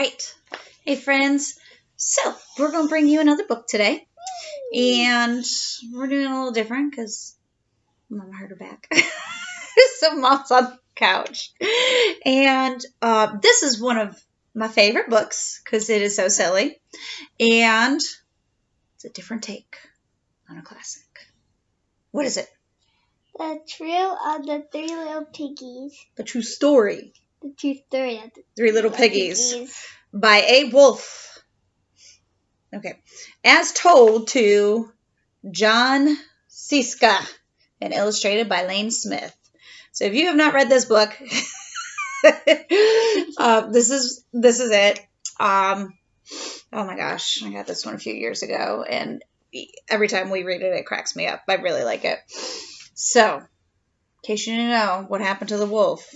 right. Hey, friends. So, we're going to bring you another book today. And we're doing a little different because Mama hurt her back. So, Mom's on the couch. And this is one of my favorite books because it is so silly. And it's a different take on a classic. What is it? The Trail of the Three Little Piggies. The True Story. The True Story of the Three Little Piggies. By A. Wolfe. Okay. As told to Jon Scieszka and illustrated by Lane Smith. So if you have not read this book, this is it. Oh my gosh, I got this one a few years ago, and every time we read it, it cracks me up. I really like it. So, in case you didn't know what happened to the wolf,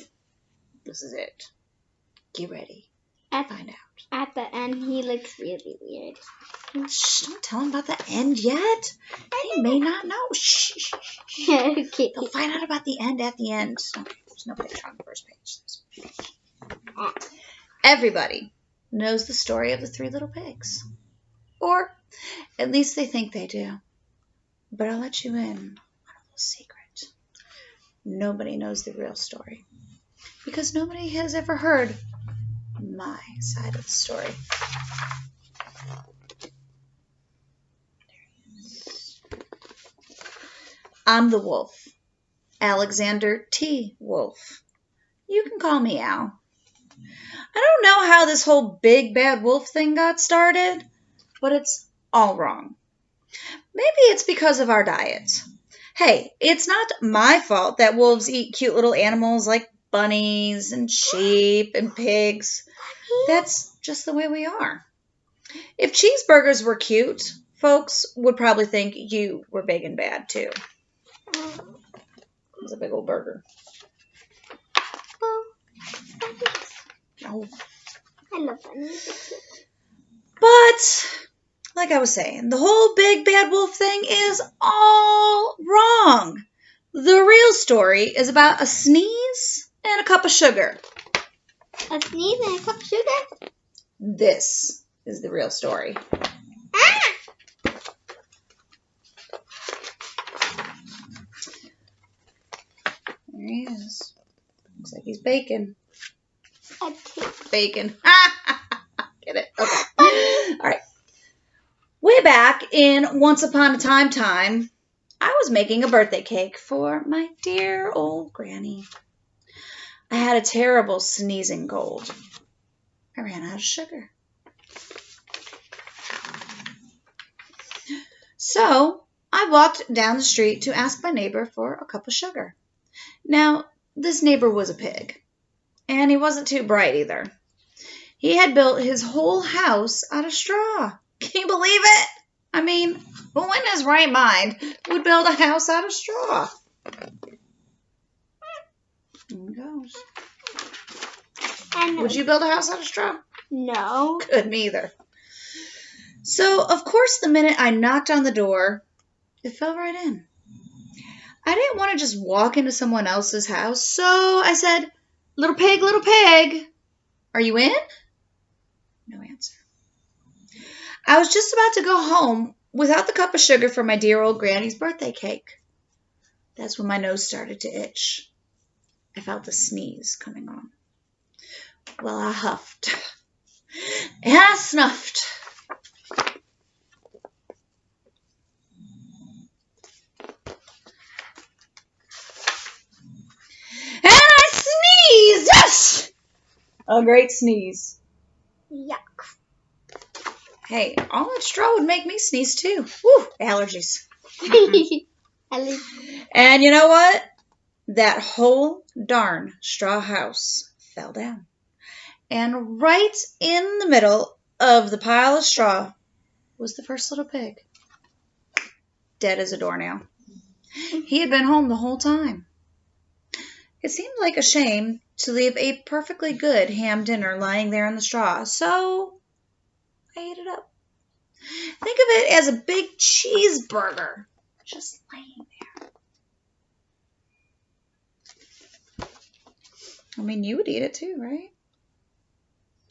this is it. Get ready. Find out. At the end, he looks really weird. Shh, don't tell him about the end yet. He may not know. Shh. Okay. They'll find out about the end at the end. Okay, there's no picture on the first page. Everybody knows the story of the Three Little Pigs. Or at least they think they do. But I'll let you in on a little secret. Nobody knows the real story. Because nobody has ever heard my side of the story. I'm the wolf, Alexander T. Wolfe. You can call me Al. I don't know how this whole big bad wolf thing got started, but it's all wrong. Maybe it's because of our diet. Hey, it's not my fault that wolves eat cute little animals like bunnies and sheep and pigs. That's just the way we are. If cheeseburgers were cute, folks would probably think you were big and bad too. It's a big old burger. Oh, I love bunnies. But, like I was saying, the whole big bad wolf thing is all wrong. The real story is about a sneeze and a cup of sugar. A sneeze and a cup of sugar? This is the real story. Ah! There he is. Looks like he's baking. Okay. Bacon. Get it? Okay. All right. Way back in Once Upon a Time, I was making a birthday cake for my dear old granny. I had a terrible sneezing cold. I ran out of sugar. So I walked down the street to ask my neighbor for a cup of sugar. Now, this neighbor was a pig, and he wasn't too bright either. He had built his whole house out of straw. Can you believe it? I mean, who in his right mind would build a house out of straw? There it goes. Would you build a house out of straw? No. Good, me either. So, of course, the minute I knocked on the door, it fell right in. I didn't want to just walk into someone else's house, so I said, little pig, are you in? No answer. I was just about to go home without the cup of sugar for my dear old granny's birthday cake. That's when my nose started to itch. I felt a sneeze coming on. Well, I huffed. And I snuffed. And I sneezed! Yes! A great sneeze. Yuck. Hey, all that straw would make me sneeze too. Woo, allergies. And you know what? That whole darn straw house fell down. And right in the middle of the pile of straw was the first little pig. Dead as a doornail. He had been home the whole time. It seemed like a shame to leave a perfectly good ham dinner lying there in the straw, so I ate it up. Think of it as a big cheeseburger just laying there. I mean, you would eat it too, right?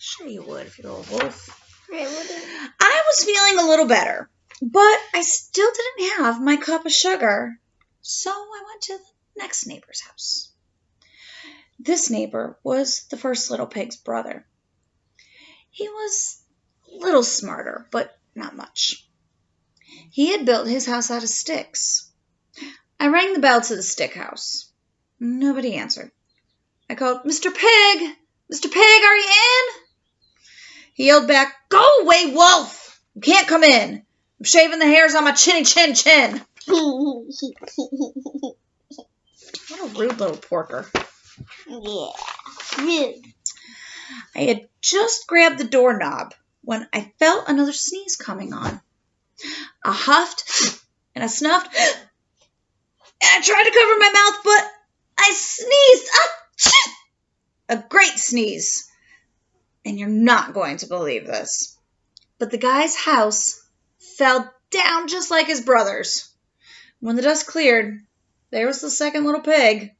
Sure you would if you were a wolf. I wouldn't. I was feeling a little better, but I still didn't have my cup of sugar. So I went to the next neighbor's house. This neighbor was the first little pig's brother. He was a little smarter, but not much. He had built his house out of sticks. I rang the bell to the stick house. Nobody answered. I called, Mr. Pig! Mr. Pig, are you in? He yelled back, Go away, wolf! You can't come in. I'm shaving the hairs on my chinny chin chin. What a rude little porker. Yeah. Rude. I had just grabbed the doorknob when I felt another sneeze coming on. I huffed and I snuffed and I tried to cover my mouth, but I sneezed. A great sneeze. And you're not going to believe this, but the guy's house fell down just like his brother's. When the dust cleared, there was the second little pig,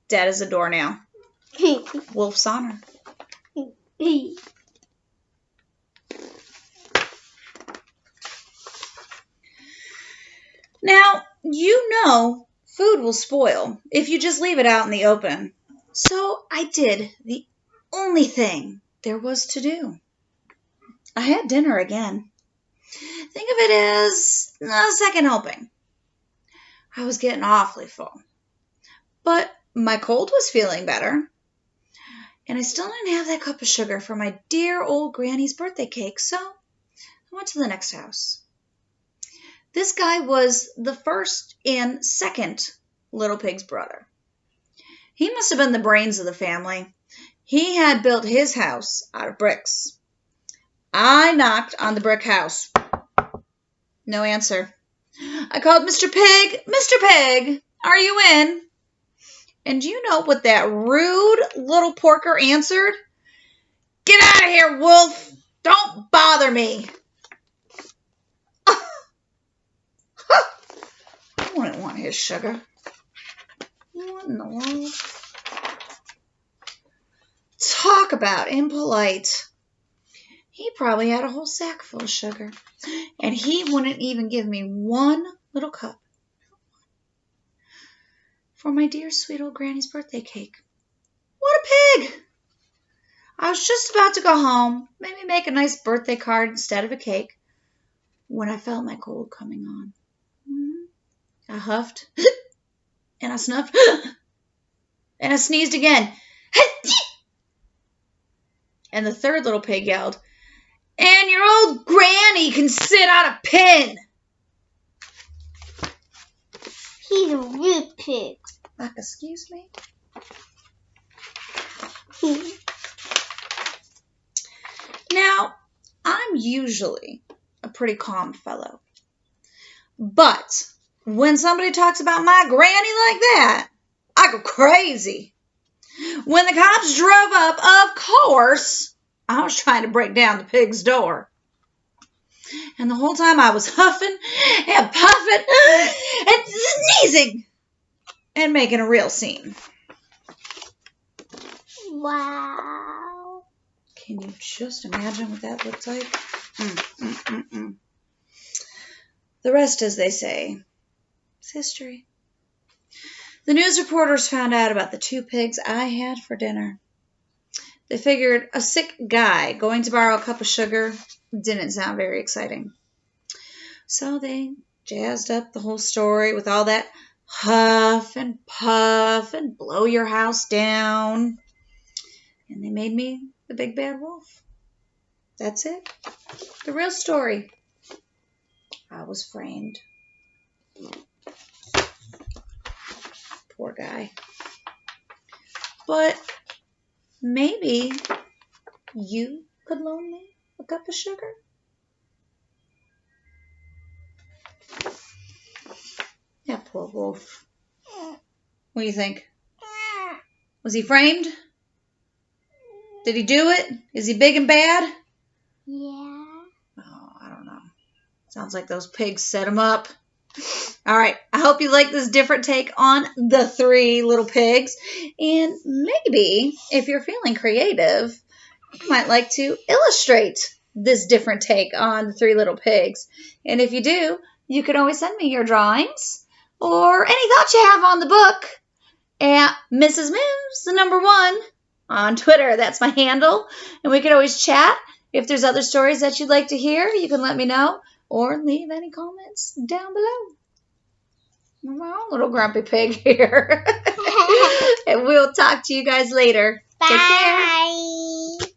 dead as a doornail. Wolf's honor. Now, you know food will spoil if you just leave it out in the open. So I did the only thing there was to do. I had dinner again. Think of it as a second helping. I was getting awfully full. But my cold was feeling better. And I still didn't have that cup of sugar for my dear old granny's birthday cake, so I went to the next house. This guy was the first and second little pig's brother. He must have been the brains of the family. He had built his house out of bricks. I knocked on the brick house. No answer. I called, Mr. Pig, Mr. Pig, are you in? And do you know what that rude little porker answered? Get out of here, wolf. Don't bother me. I wouldn't want his sugar. What in the world? Talk about impolite. He probably had a whole sack full of sugar, and he wouldn't even give me one little cup for my dear sweet old granny's birthday cake. What a pig! I was just about to go home, maybe make a nice birthday card instead of a cake, when I felt my cold coming on. I huffed, and I snuffed, and I sneezed again. And the third little pig yelled, and your old granny can sit on a pin. He's a rude pig. Excuse me? Now, I'm usually a pretty calm fellow. But when somebody talks about my granny like that, I go crazy. When the cops drove up, of course, I was trying to break down the pig's door. And the whole time I was huffing and puffing and sneezing and making a real scene. Wow. Can you just imagine what that looked like? The rest, as they say, is history. The news reporters found out about the two pigs I had for dinner. They figured a sick guy going to borrow a cup of sugar didn't sound very exciting. So they jazzed up the whole story with all that huff and puff and blow your house down. And they made me the big bad wolf. That's it. The real story. I was framed. Poor guy. But maybe you could loan me a cup of sugar? That poor wolf. What do you think? Was he framed? Did he do it? Is he big and bad? Yeah. Oh, I don't know. Sounds like those pigs set him up. All right. I hope you like this different take on the three little pigs. And maybe, if you're feeling creative, you might like to illustrate this different take on the Three Little Pigs. And if you do, you can always send me your drawings or any thoughts you have on the book at Mrs. Mims, the number 1, on Twitter. That's my handle. And we can always chat. If there's other stories that you'd like to hear, you can let me know or leave any comments down below. I'm my own little grumpy pig here. And we'll talk to you guys later. Bye. Take care.